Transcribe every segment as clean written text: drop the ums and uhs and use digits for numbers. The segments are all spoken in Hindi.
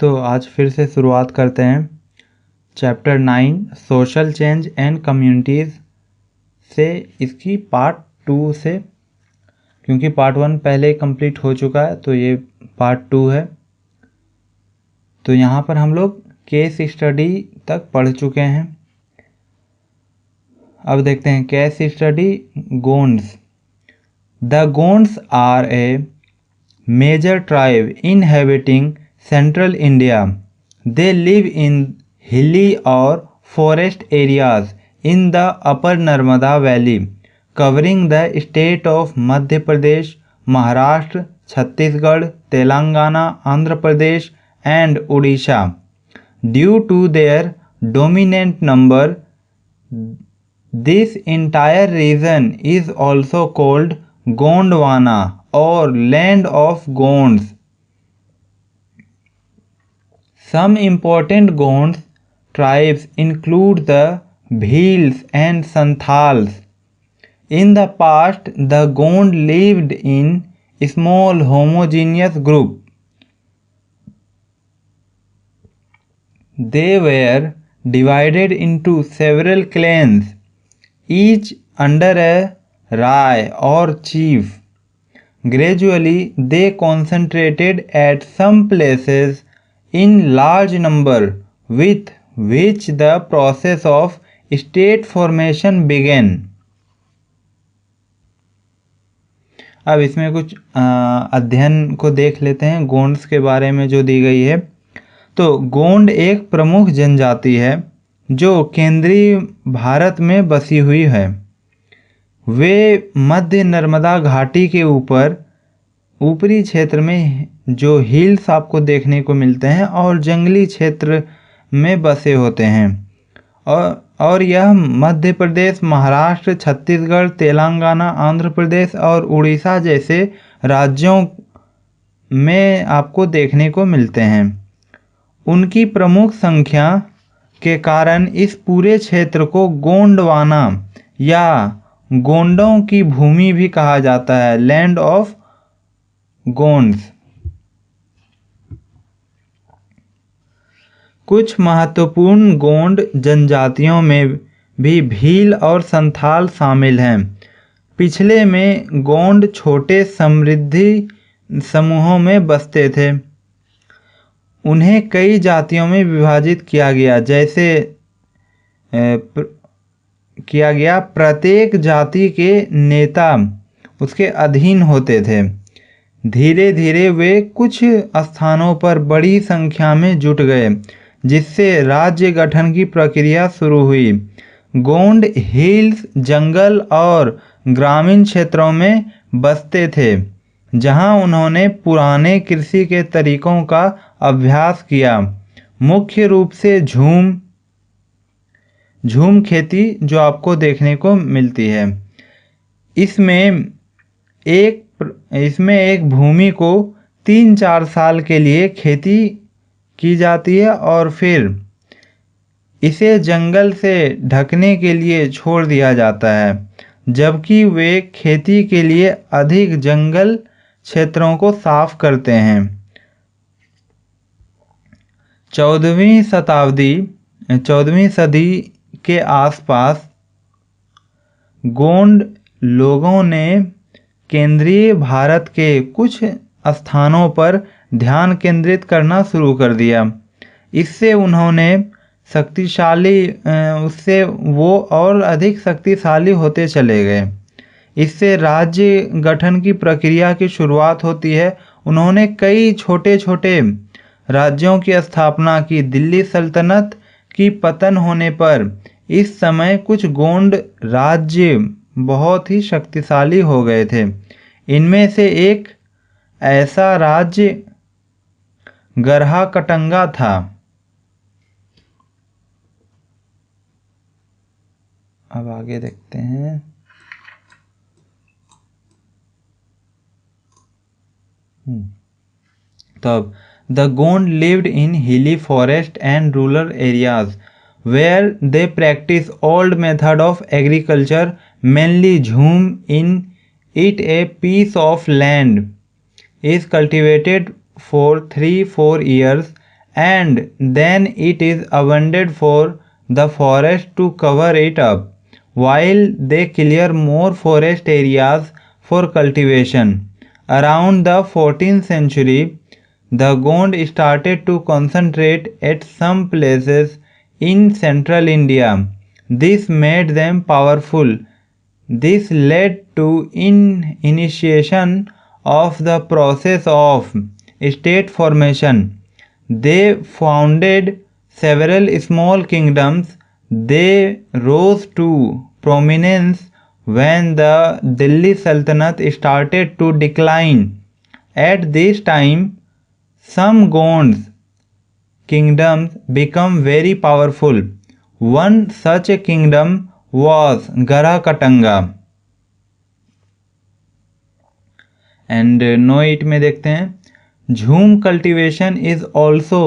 तो आज फिर से शुरुआत करते हैं chapter 9 social change and communities से, इसकी पार्ट 2 से, क्योंकि पार्ट 1 पहले ही कंप्लीट हो चुका है तो ये पार्ट 2 है। तो यहाँ पर हम लोग केस स्टडी तक पढ़ चुके हैं। अब देखते हैं case study Gonds. The Gonds are a major tribe inhabiting central India. They live in hilly or forest areas in the upper Narmada Valley, covering the state of Madhya Pradesh, Maharashtra, Chhattisgarh, Telangana, Andhra Pradesh, and Odisha. Due to their dominant number, this entire region is also called Gondwana or land of Gonds. Some important Gonds tribes include the Bhils and Santhals. In the past, the Gond lived in a small homogeneous group. They were divided into several clans, each under a Rai or chief. Gradually, they concentrated at some places in large number, with which the process of state formation began. अब इसमें कुछ अध्ययन को देख लेते हैं गोंड्स के बारे में जो दी गई है। तो गोंड एक प्रमुख जनजाति है जो केंद्रीय भारत में बसी हुई है। वे मध्य नर्मदा घाटी के ऊपरी क्षेत्र में जो हिल्स आपको देखने को मिलते हैं और जंगली क्षेत्र में बसे होते हैं, और यह मध्य प्रदेश, महाराष्ट्र, छत्तीसगढ़, तेलंगाना, आंध्र प्रदेश और उड़ीसा जैसे राज्यों में आपको देखने को मिलते हैं। उनकी प्रमुख संख्या के कारण इस पूरे क्षेत्र को गोंडवाना या गोंडों की भूमि भी कहा जाता है, लैंड ऑफ गोंड्स। कुछ महत्वपूर्ण गोंड जनजातियों में भी भील और संथाल शामिल हैं। पिछले में गोंड छोटे समृद्धि समूहों में बसते थे। उन्हें कई जातियों में विभाजित किया गया। प्रत्येक जाति के नेता उसके अधीन होते थे। धीरे धीरे वे कुछ स्थानों पर बड़ी संख्या में जुट गए, जिससे राज्य गठन की प्रक्रिया शुरू हुई। गोंड हिल्स, जंगल और ग्रामीण क्षेत्रों में बसते थे, जहां उन्होंने पुराने कृषि के तरीकों का अभ्यास किया, मुख्य रूप से झूम खेती जो आपको देखने को मिलती है। इसमें एक भूमि को 3-4 साल के लिए खेती की जाती है और फिर इसे जंगल से ढकने के लिए छोड़ दिया जाता है, जबकि वे खेती के लिए अधिक जंगल क्षेत्रों को साफ करते हैं। 14वीं सदी के आसपास गोंड लोगों ने केंद्रीय भारत के कुछ स्थानों पर ध्यान केंद्रित करना शुरू कर दिया। इससे वो और अधिक शक्तिशाली होते चले गए। इससे राज्य गठन की प्रक्रिया की शुरुआत होती है। उन्होंने कई छोटे छोटे राज्यों की स्थापना की। दिल्ली सल्तनत की पतन होने पर इस समय कुछ गोंड राज्य बहुत ही शक्तिशाली हो गए थे। इनमें से एक ऐसा राज्य गरहा कटंगा था। अब आगे देखते हैं। तब the Gond lived in hilly forest and rural areas where they practiced old method of agriculture, mainly jhum. In it a piece of land is cultivated for 3-4 years and then it is abandoned for the forest to cover it up, while they clear more forest areas for cultivation. Around the 14th century, the Gond started to concentrate at some places in central India. This made them powerful. This led to initiation of the process of state formation. They founded several small kingdoms. They rose to prominence when the Delhi Sultanate started to decline. At this time, some Gonds kingdoms became very powerful. One such a kingdom was Garha Katanga. And नो इट में देखते हैं, jhum cultivation is also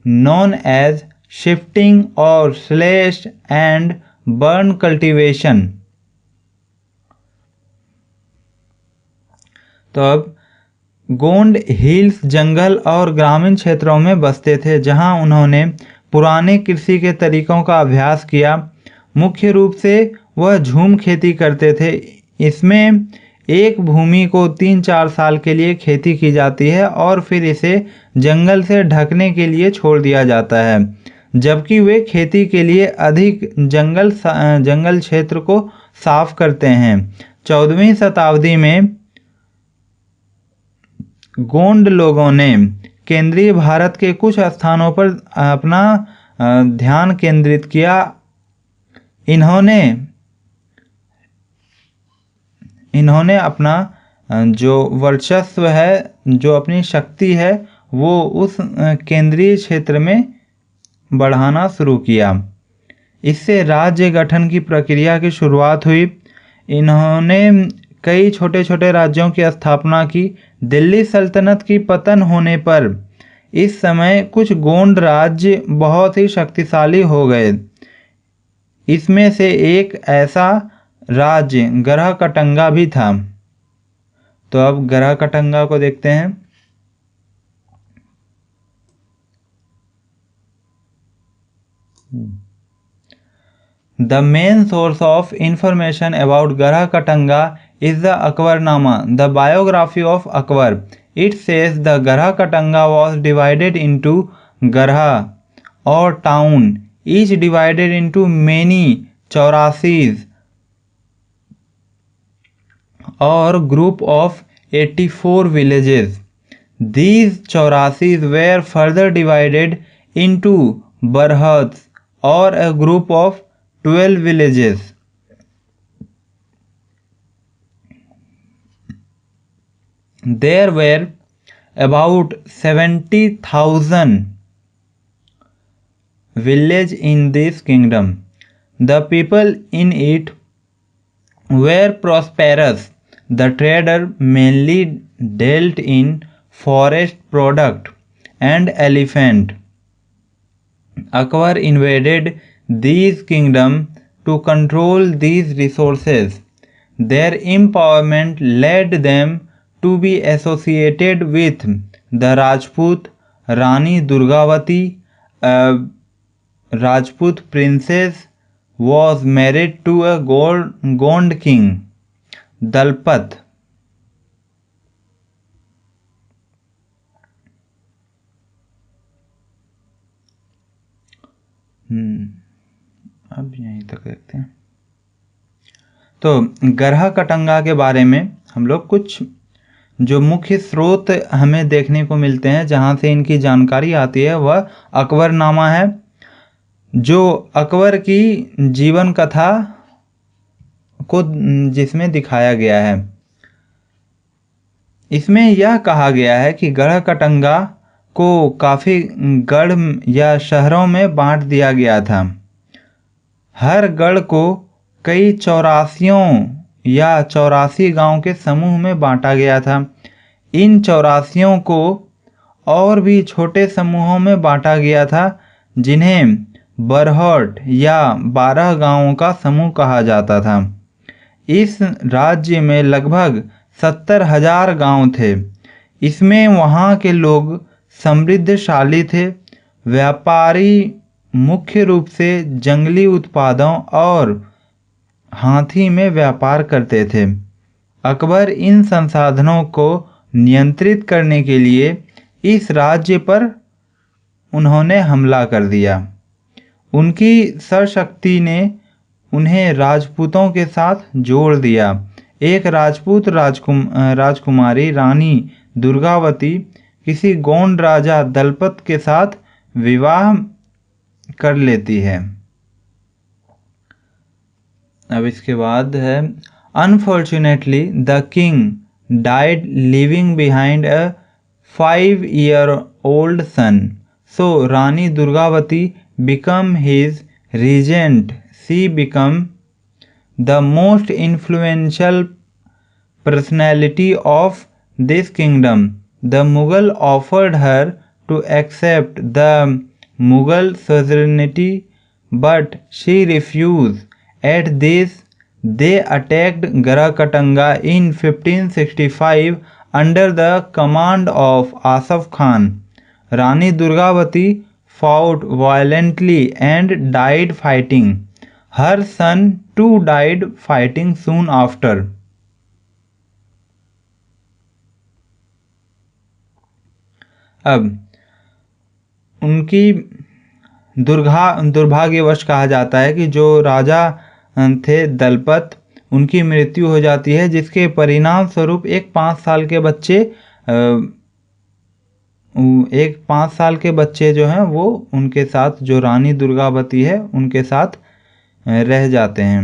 known as shifting और स्लैश एंड बर्न कल्टीवेशन। तो अब गोंड हिल्स जंगल और ग्रामीण क्षेत्रों में बसते थे, जहां उन्होंने पुराने कृषि के तरीकों का अभ्यास किया। मुख्य रूप से वह झूम खेती करते थे। इसमें एक भूमि को 3-4 साल के लिए खेती की जाती है और फिर इसे जंगल से ढकने के लिए छोड़ दिया जाता है, जबकि वे खेती के लिए अधिक जंगल क्षेत्र को साफ करते हैं। 14वीं शताब्दी में गोंड लोगों ने केंद्रीय भारत के कुछ स्थानों पर अपना ध्यान केंद्रित किया। इन्होंने अपना जो वर्चस्व है, जो अपनी शक्ति है, वो उस केंद्रीय क्षेत्र में बढ़ाना शुरू किया। इससे राज्य गठन की प्रक्रिया की शुरुआत हुई। इन्होंने कई छोटे छोटे राज्यों की स्थापना की। दिल्ली सल्तनत की पतन होने पर इस समय कुछ गोंड राज्य बहुत ही शक्तिशाली हो गए। इसमें से एक ऐसा राज्य गरहा कटंगा भी था। तो अब गरहा कटंगा को देखते हैं। The main source of information about Garha Katanga is the Akbarnama, the biography of Akbar. It says the Garha Katanga was divided into Garha or town, each divided into many chaurasis or group of 84 villages. These chaurasis were further divided into barhads or a group of 12 villages. There were about 70,000 villages in this kingdom. The people in it were prosperous. The trader mainly dealt in forest product and elephant. Akbar invaded these kingdoms to control these resources. Their empowerment led them to be associated with the Rajput. Rani Durgavati, a Rajput princess, was married to a Gond king, Dalpat. अब यहीं तक देखते हैं। तो गरहा कटंगा के बारे में हम लोग कुछ जो मुख्य स्रोत हमें देखने को मिलते हैं, जहाँ से इनकी जानकारी आती है, वह अकबरनामा है, जो अकबर की जीवन कथा को जिसमें दिखाया गया है। इसमें यह कहा गया है कि गरहा कटंगा को काफ़ी गढ़ या शहरों में बांट दिया गया था। हर गढ़ को कई चौरासियों या 84 गांव के समूह में बांटा गया था। इन 84 को और भी छोटे समूहों में बांटा गया था, जिन्हें बरहट या 12 गांवों का समूह कहा जाता था। इस राज्य में लगभग 70,000 गांव थे। इसमें वहाँ के लोग समृद्धशाली थे। व्यापारी मुख्य रूप से जंगली उत्पादों और हाथी में व्यापार करते थे। अकबर इन संसाधनों को नियंत्रित करने के लिए इस राज्य पर उन्होंने हमला कर दिया। उनकी सरशक्ति ने उन्हें राजपूतों के साथ जोड़ दिया। एक राजपूत राजकुमारी रानी दुर्गावती किसी गोंड राजा दलपत के साथ विवाह कर लेती है। अब इसके बाद है unfortunately the king died living behind a 5-year-old son. So Rani Durgavati become his regent. She become the most influential personality of this kingdom. The Mughal offered her to accept the Mughal suzerainty, but she refused. At this, they attacked Garakatanga in 1565 under the command of Asaf Khan. Rani Durgavati fought violently and died fighting. Her son too died fighting soon after. अब उनकी दुर्भाग्यवश कहा जाता है कि जो राजा थे दलपत, उनकी मृत्यु हो जाती है, जिसके परिणाम स्वरूप एक 5 साल के बच्चे जो हैं वो उनके साथ, जो रानी दुर्गावती है उनके साथ रह जाते हैं।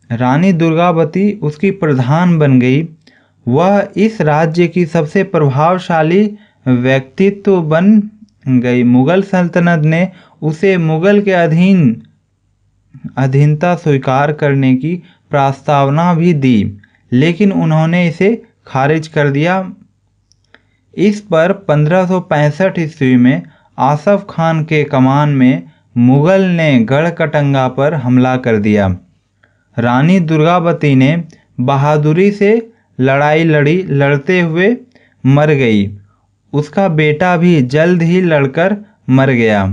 रानी दुर्गावती उसकी प्रधान बन गई। वह इस राज्य की सबसे प्रभावशाली व्यक्तित्व बन गई। मुगल सल्तनत ने उसे मुगल के अधीनता स्वीकार करने की प्रस्तावना भी दी, लेकिन उन्होंने इसे खारिज कर दिया। इस पर 1565 ईस्वी में आसफ खान के कमान में मुगल ने गढ़कटंगा पर हमला कर दिया। रानी दुर्गावती ने बहादुरी से लड़ाई लड़ते हुए मर गई। उसका बेटा भी जल्द ही लड़कर मर गया।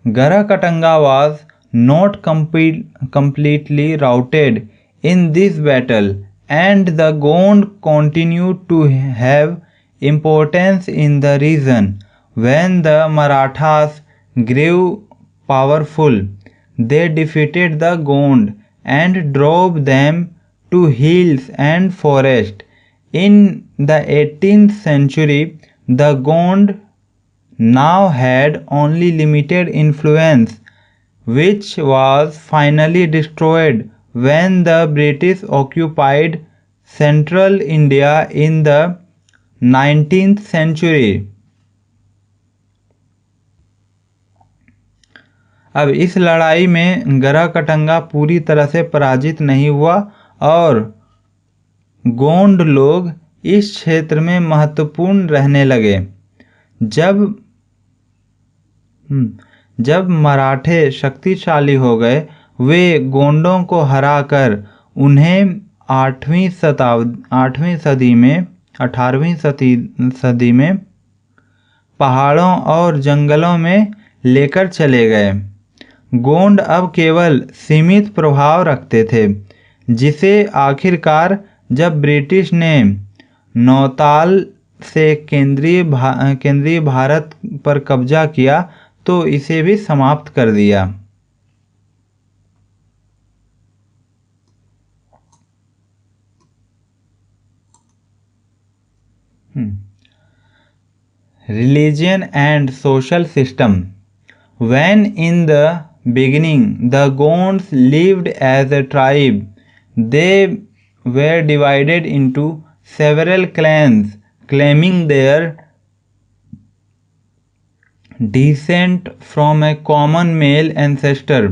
गढ़कटंगा was not completely routed in this battle, and the Gond continued to have importance in the region. When the Marathas grew powerful, they defeated the Gond and drove them to hills and forest. In the 18th century, the Gond now had only limited influence, which was finally destroyed when the British occupied central India in the 19th century. अब इस लड़ाई में गढ़कटंगा पूरी तरह से पराजित नहीं हुआ और गोंड लोग इस क्षेत्र में महत्वपूर्ण रहने लगे। जब मराठे शक्तिशाली हो गए, वे गोंडों को हराकर उन्हें 18वीं सदी में पहाड़ों और जंगलों में लेकर चले गए। गोंड अब केवल सीमित प्रभाव रखते थे, जिसे आखिरकार जब ब्रिटिश ने नौताल से केंद्रीय भारत पर कब्जा किया तो इसे भी समाप्त कर दिया। Religion and social system. When in the beginning the Gonds lived as a tribe, they were divided into several clans claiming their descent from a common male ancestor.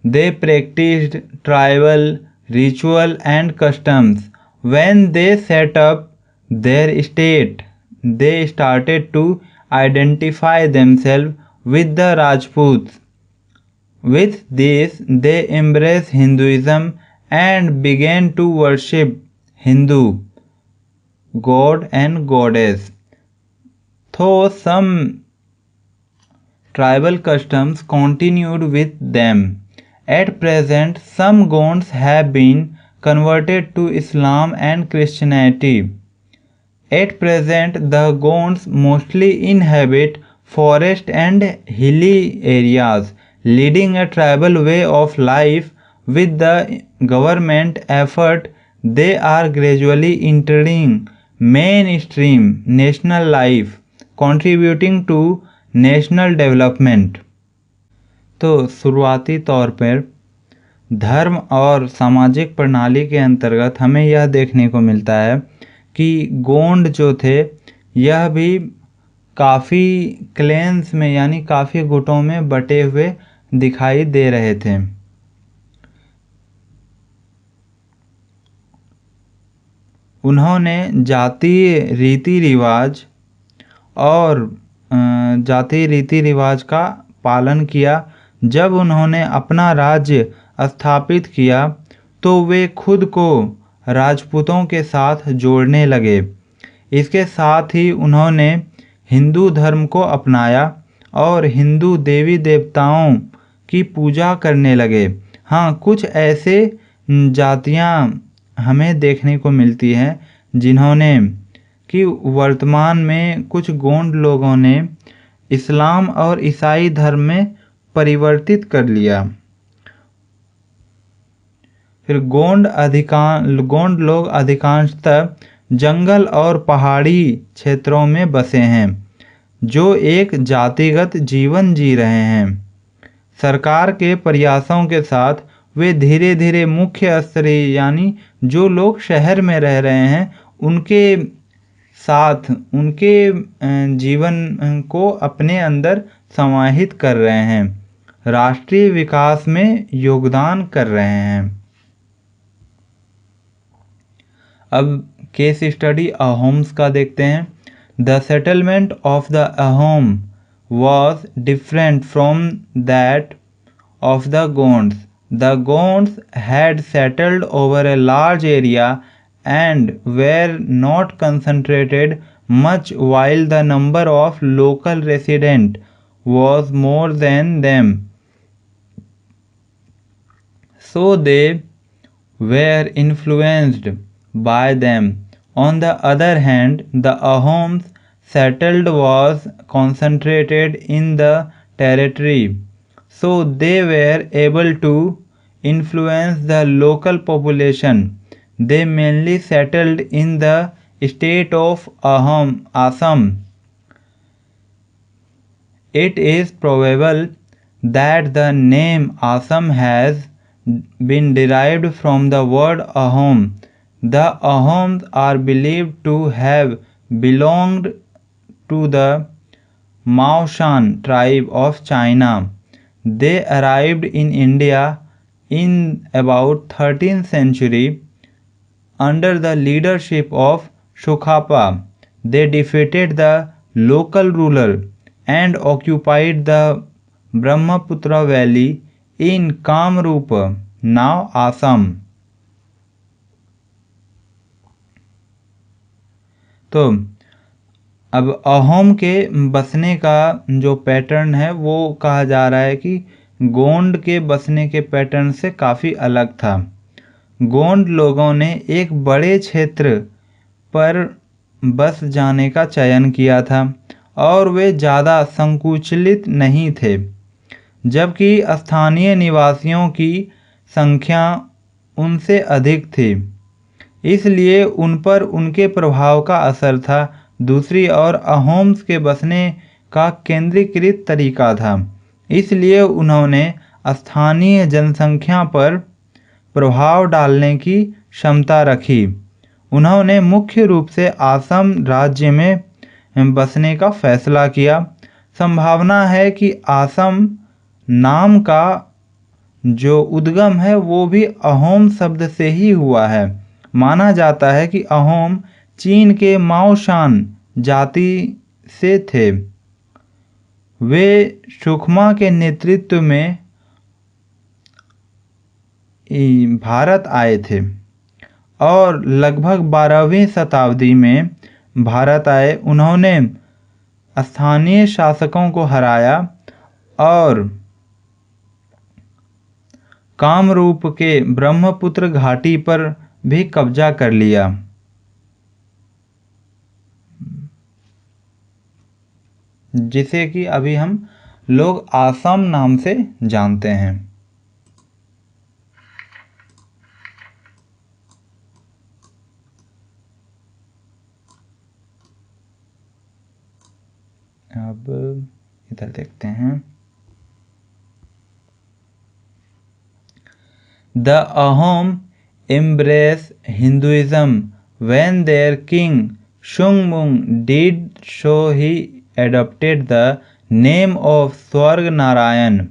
They practiced tribal ritual and customs. When they set up their state, they started to identify themselves with the Rajputs. With this, they embraced Hinduism and began to worship Hindu god and goddess. Though some tribal customs continued with them, at present some gods have been converted to Islam and Christianity. At present, the Gonds mostly inhabit forest and hilly areas, leading a tribal way of life. With the government effort, they are gradually entering mainstream national life, contributing to national development. तो शुरुआती तौर पर धर्म और सामाजिक प्रणाली के अंतर्गत हमें यह देखने को मिलता है कि गोंड जो थे यह भी काफ़ी क्लेन्स में यानी काफ़ी गुटों में बटे हुए दिखाई दे रहे थे। उन्होंने जातीय रीति रिवाज का पालन किया। जब उन्होंने अपना राज्य स्थापित किया तो वे खुद को राजपूतों के साथ जोड़ने लगे। इसके साथ ही उन्होंने हिंदू धर्म को अपनाया और हिंदू देवी देवताओं की पूजा करने लगे। हाँ, कुछ ऐसे जातियाँ हमें देखने को मिलती हैं जिन्होंने कि वर्तमान में कुछ गोंड लोगों ने इस्लाम और ईसाई धर्म में परिवर्तित कर लिया। फिर गोंड लोग अधिकांशतः जंगल और पहाड़ी क्षेत्रों में बसे हैं, जो एक जातिगत जीवन जी रहे हैं। सरकार के प्रयासों के साथ वे धीरे धीरे मुख्य स्तरीय यानी जो लोग शहर में रह रहे हैं उनके साथ उनके जीवन को अपने अंदर समाहित कर रहे हैं, राष्ट्रीय विकास में योगदान कर रहे हैं। अब केस स्टडी अहोम्स का देखते हैं। The settlement of the Ahom was different from that of the Gonds. The Gonds had settled over a large area and were not concentrated much, while the number of local residents was more than them. So they were influenced by them. On the other hand, the Ahoms settled was concentrated in the territory, so they were able to influence the local population. They mainly settled in the state of Assam. It is probable that the name Assam has been derived from the word Ahom. The Ahoms are believed to have belonged to the Maoshan tribe of China. They arrived in India in about 13th century under the leadership of Shukhapa. They defeated the local ruler and occupied the Brahmaputra valley in Kamrup, now Assam. तो अब अहोम के बसने का जो पैटर्न है वो कहा जा रहा है कि गोंड के बसने के पैटर्न से काफ़ी अलग था। गोंड लोगों ने एक बड़े क्षेत्र पर बस जाने का चयन किया था और वे ज़्यादा संकुचित नहीं थे, जबकि स्थानीय निवासियों की संख्या उनसे अधिक थी, इसलिए उन पर उनके प्रभाव का असर था। दूसरी ओर अहोम्स के बसने का केंद्रीकृत तरीका था, इसलिए उन्होंने स्थानीय जनसंख्या पर प्रभाव डालने की क्षमता रखी। उन्होंने मुख्य रूप से असम राज्य में बसने का फैसला किया। संभावना है कि असम नाम का जो उद्गम है वो भी अहोम शब्द से ही हुआ है। माना जाता है कि अहोम चीन के माओशान जाति से थे। वे सुखमा के नेतृत्व में भारत आए थे और लगभग 12वीं शताब्दी में भारत आए। उन्होंने स्थानीय शासकों को हराया और कामरूप के ब्रह्मपुत्र घाटी पर भी कब्जा कर लिया। जिसे कि अभी हम लोग आसाम नाम से जानते हैं। अब इधर देखते हैं। The Ahom embraced Hinduism when their king Shungmung did so. He adopted the name of Swargnarayan.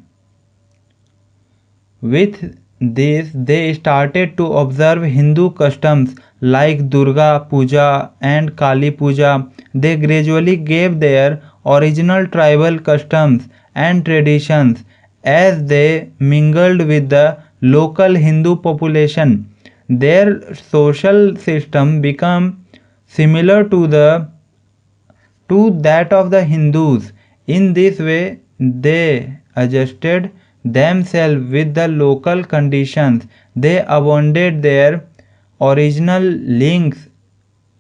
With this, they started to observe Hindu customs like Durga Puja and Kali Puja. They gradually gave their original tribal customs and traditions as they mingled with the local Hindu population. Their social system became similar to that of the Hindus. In this way, they adjusted themselves with the local conditions. They abandoned their original links,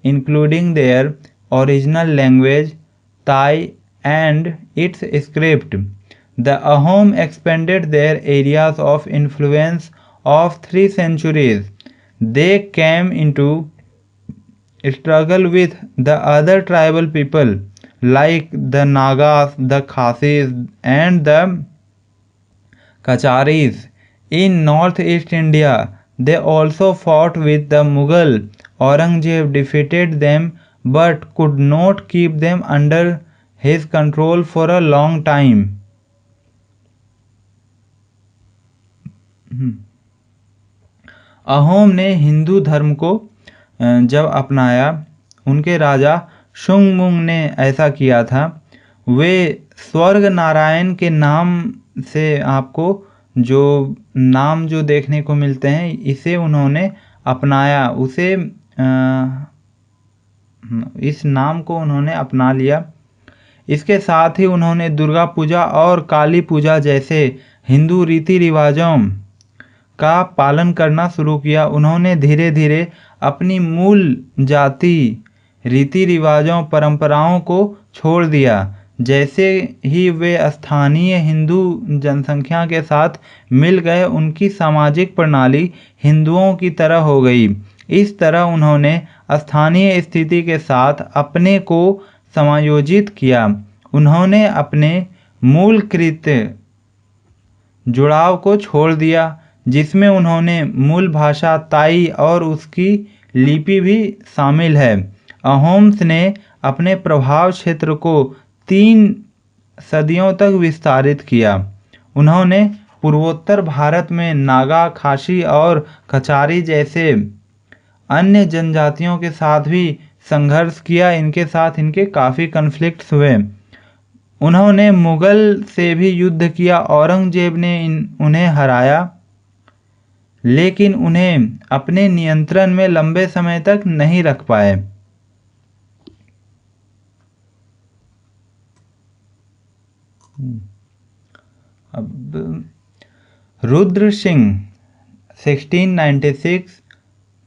including their original language, Thai, and its script. The Ahom expanded their areas of influence of 3 centuries. They came into struggle with the other tribal people like the Nagas, the Khasis, and the Kacharis in northeast India. They also fought with the Mughal. Aurangzeb defeated them but could not keep them under his control for a long time. Ahom ने हिंदू धर्म को जब अपनाया, उनके राजा शुंगमुंग ने ऐसा किया था। वे स्वर्ग नारायण के नाम से आपको जो नाम जो देखने को मिलते हैं, इसे उन्होंने अपनाया, उसे इस नाम को उन्होंने अपना लिया। इसके साथ ही उन्होंने दुर्गा पूजा और काली पूजा जैसे हिंदू रीति रिवाजों का पालन करना शुरू किया। उन्होंने धीरे धीरे अपनी मूल जाति रीति रिवाजों परंपराओं को छोड़ दिया। जैसे ही वे स्थानीय हिंदू जनसंख्या के साथ मिल गए, उनकी सामाजिक प्रणाली हिंदुओं की तरह हो गई। इस तरह उन्होंने स्थानीय स्थिति के साथ अपने को समायोजित किया। उन्होंने अपने मूल कृत्य जुड़ाव को छोड़ दिया, जिसमें उन्होंने मूल भाषा ताई और उसकी लिपि भी शामिल है। अहोम्स ने अपने प्रभाव क्षेत्र को 3 सदियों तक विस्तारित किया। उन्होंने पूर्वोत्तर भारत में नागा, खासी और कचारी जैसे अन्य जनजातियों के साथ भी संघर्ष किया। इनके साथ इनके काफ़ी कन्फ्लिक्ट्स हुए। उन्होंने मुगल से भी युद्ध किया। औरंगजेब ने उन्हें हराया, लेकिन उन्हें अपने नियंत्रण में लंबे समय तक नहीं रख पाए। अब Rudra Singh 1696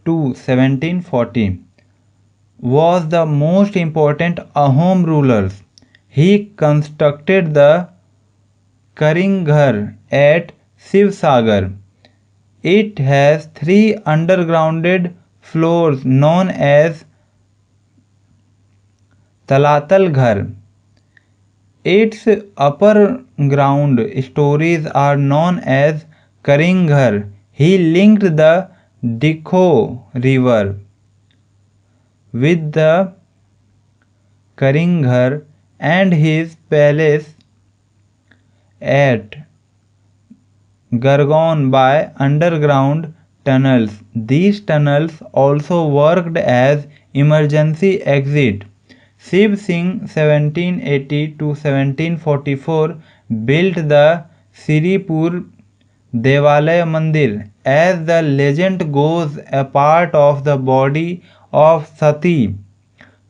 to 1740 was the most important Ahom rulers. He constructed the Karinghar at Shivsagar. It has 3 undergrounded floors known as Talatal Ghar. Its upper ground stories are known as Karinghar. He linked the Dikho river with the Karinghar and his palace at Gargaon by underground tunnels. These tunnels also worked as emergency exit. Shiv Singh 1780 to 1744 built the Siripur Devalaya Mandir as the legend goes, a part of the body of Sati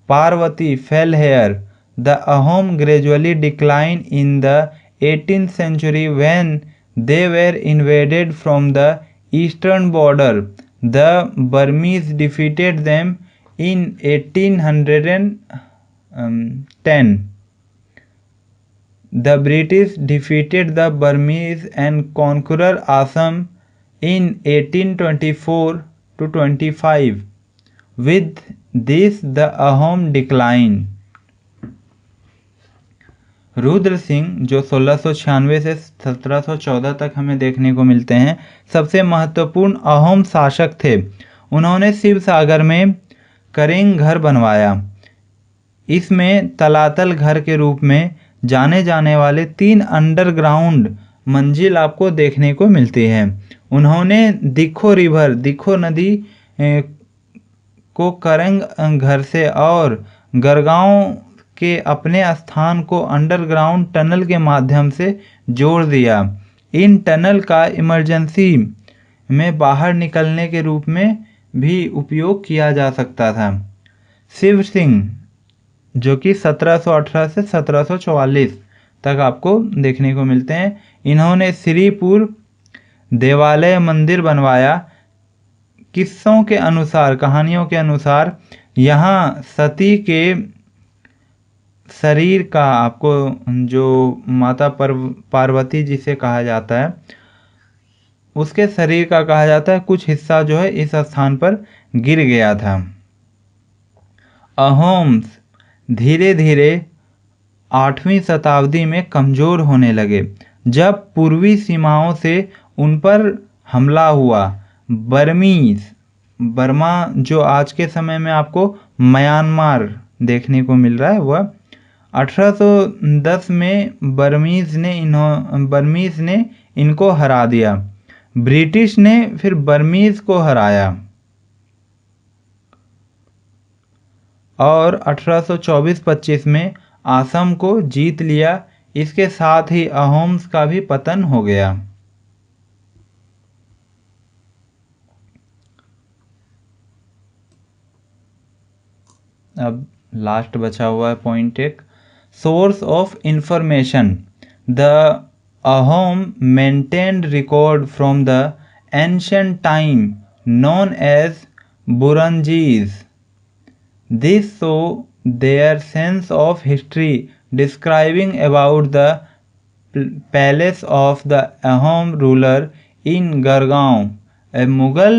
Parvati fell here. The Ahom gradually declined in the 18th century when they were invaded from the eastern border. The Burmese defeated them in 1810. The British defeated the Burmese and conqueror Assam in 1824 to 25. With this, the Ahom decline. Rudra Singh जो 1696 से 1714 तक हमें देखने को मिलते हैं, सबसे महत्वपूर्ण अहोम शासक थे। उन्होंने शिव सागर में करेंग घर बनवाया। इसमें तलातल घर के रूप में जाने जाने वाले 3 अंडरग्राउंड मंजिल आपको देखने को मिलती हैं। उन्होंने दिखो नदी को करंग घर से और गरगांव के अपने स्थान को अंडरग्राउंड टनल के माध्यम से जोड़ दिया। इन टनल का इमरजेंसी में बाहर निकलने के रूप में भी उपयोग किया जा सकता था। शिव सिंह जो कि 1718 से 1744 तक आपको देखने को मिलते हैं, इन्होंने श्रीपुर देवालय मंदिर बनवाया। किस्सों के अनुसार, कहानियों के अनुसार यहाँ सती के शरीर का, आपको जो माता पार्वती जिसे कहा जाता है, उसके शरीर का कहा जाता है कुछ हिस्सा जो है इस स्थान पर गिर गया था। अहोम्स धीरे धीरे 8वीं शताब्दी में कमज़ोर होने लगे। जब पूर्वी सीमाओं से उन पर हमला हुआ, बर्मा जो आज के समय में आपको म्यांमार देखने को मिल रहा है, वह 1810 में बर्मीज ने इनको हरा दिया। ब्रिटिश ने फिर बर्मीज को हराया और 1824-25 में असम को जीत लिया। इसके साथ ही अहोम्स का भी पतन हो गया। अब लास्ट बचा हुआ है पॉइंट एक, source of information. The Ahom maintained record from the ancient time known as Buranjis. This show their sense of history, describing about the palace of the Ahom ruler in Gargaon. A Mughal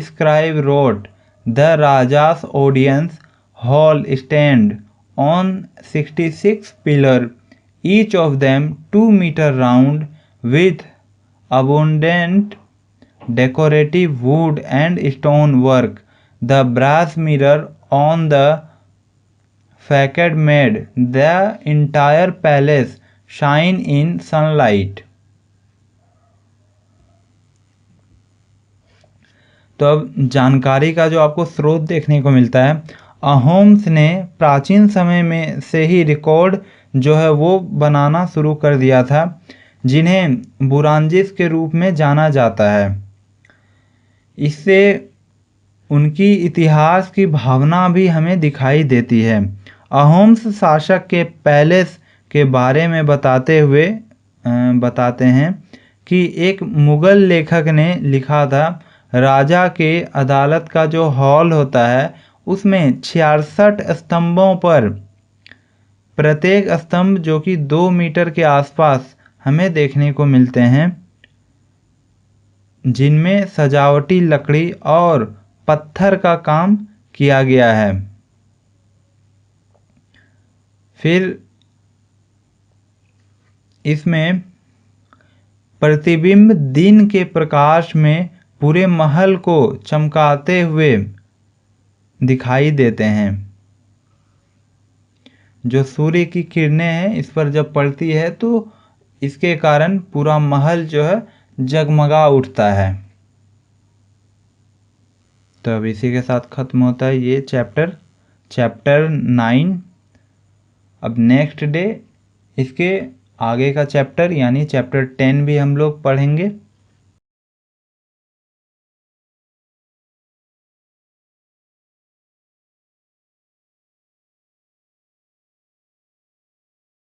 scribe wrote, "The Raja's audience hall stand on 66 pillars, each of them 2 meters round, with abundant decorative wood and stone work. The brass mirror on the facade made the entire palace shine in sunlight." तो अब जानकारी का जो आपको स्रोत देखने को मिलता है, अहोम्स ने प्राचीन समय में से ही रिकॉर्ड जो है वो बनाना शुरू कर दिया था, जिन्हें बुरांजिस के रूप में जाना जाता है। इससे उनकी इतिहास की भावना भी हमें दिखाई देती है। अहोम्स शासक के पैलेस के बारे में बताते हैं कि एक मुगल लेखक ने लिखा था, राजा के अदालत का जो हॉल होता है उसमें 66 स्तंभों पर, प्रत्येक स्तंभ जो कि 2 मीटर के आसपास हमें देखने को मिलते हैं, जिनमें सजावटी लकड़ी और पत्थर का काम किया गया है। फिर इसमें प्रतिबिंब दिन के प्रकाश में पूरे महल को चमकाते हुए दिखाई देते हैं। जो सूर्य की किरणें हैं इस पर जब पड़ती है तो इसके कारण पूरा महल जो है जगमगा उठता है। तो अब इसी के साथ ख़त्म होता है ये चैप्टर 9। अब नेक्स्ट डे इसके आगे का चैप्टर यानी चैप्टर 10 भी हम लोग पढ़ेंगे।